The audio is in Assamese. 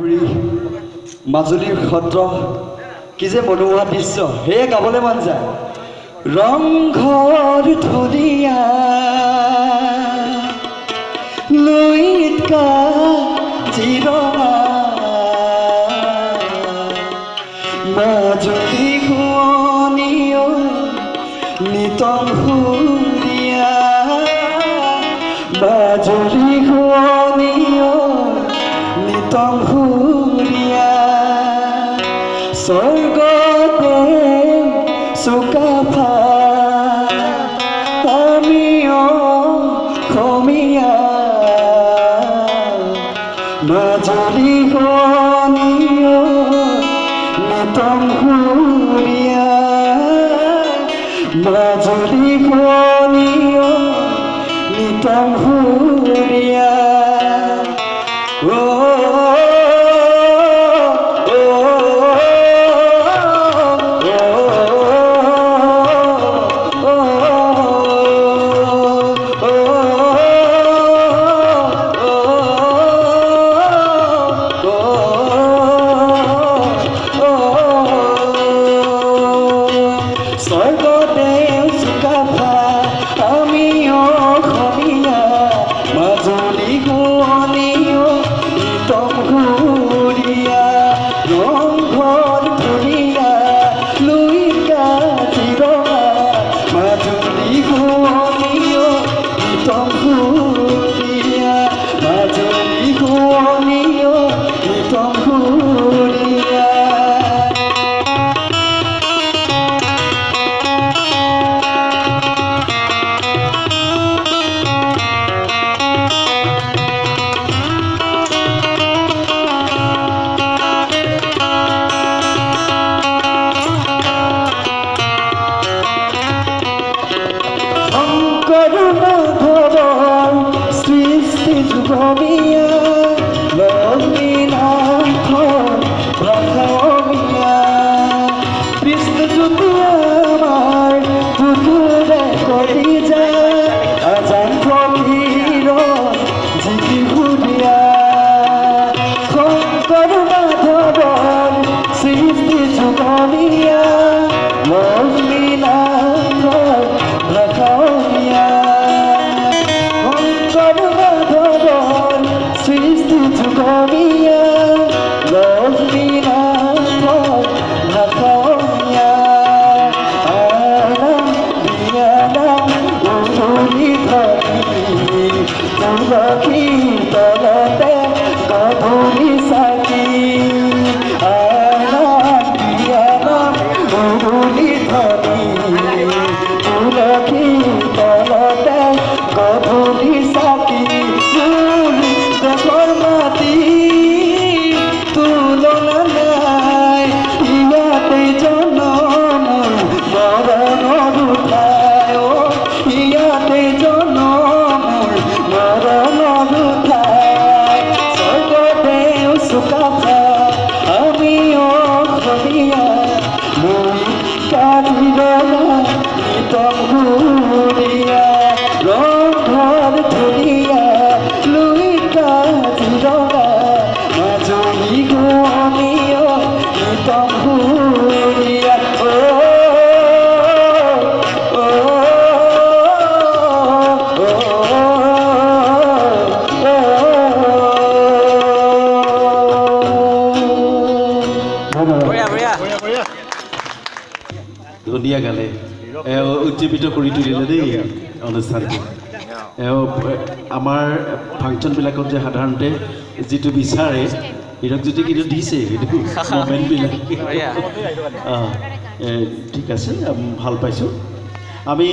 পুখুৰী মাজুলীৰ সত্ৰ কি যে মনোমোহা দৃশ্য সেয়ে গাবলৈ মন যায় ৰংঘৰ ধুনীয়া লুইত কাজিৰঙা মাজুলী শুৱনিও নিতম সুৰীয়া মাজুলী শুৱনিও নিতম সুৰীয়া স্বৰ্গতে চুকাফা আমিও অসমীয়া মাজুলী শুৱনিও নিতম সুৰীয়া মাজুলী শুৱনিও নিতম সুৰীয়া স্বৰ্গদেউ চুকাফা আমিও অসমীয়া মাজুলী শুৱনিও নিতম সুৰীয়া ৰংঘৰ ধুনীয়া লুইত কাজিৰঙা মাজুলী শুৱনিও নিতম সুৰীয়া মাজুলী শুৱনিও নিতম সুৰীয়া সৃষ্টি যুগমীয়া লক্ষ্মীনাথৰ ভাষা অসমীয়া কৃষ্ণজ্যোতি আমাৰ পুতুলে কৰি যায় আজান ফকীৰ জিকি সুৰীয়া শংকৰ মাধৱৰ সৃষ্টি যুগমীয়া লক্ষ্মীনাথৰ ভাষা অসমীয়া সৃষ্টি যুগমীয়া লক্ষ্মীনাথৰ ভাষা অসমীয়া আনাম বিয়ানাম উৰুলি ধৰি তুলসী তলতে গধূলি চাকি আনাম বিয়ানাম উৰুলি ধৰি তুলসী তলতে গধূলি চাকি মাটি তুলনা নাই ইয়াতে জনম মৰণৰ উঠাই ইয়াতে জনম মৰণৰ উঠাই স্বৰ্গদেউ চুকাফা আমিও অসমীয়া লুইত কাজিৰঙা নিতম সুৰীয়া ৰংঘৰ ধুনীয়া লুইত কাজিৰঙা মাজুলী শুৱনিও নিতম সুৰীয়া ধুনীয়া গালে উজ্জীৱিত কৰি তুলিলে দেই অনুষ্ঠানটো আমাৰ ফাংচনবিলাকত যে সাধাৰণতে যিটো বিচাৰে হিৰক জ্যোতি কিন্তু দিছে সেইটো মমেণ্টবিলাক ঠিক আছে ভাল পাইছোঁ আমি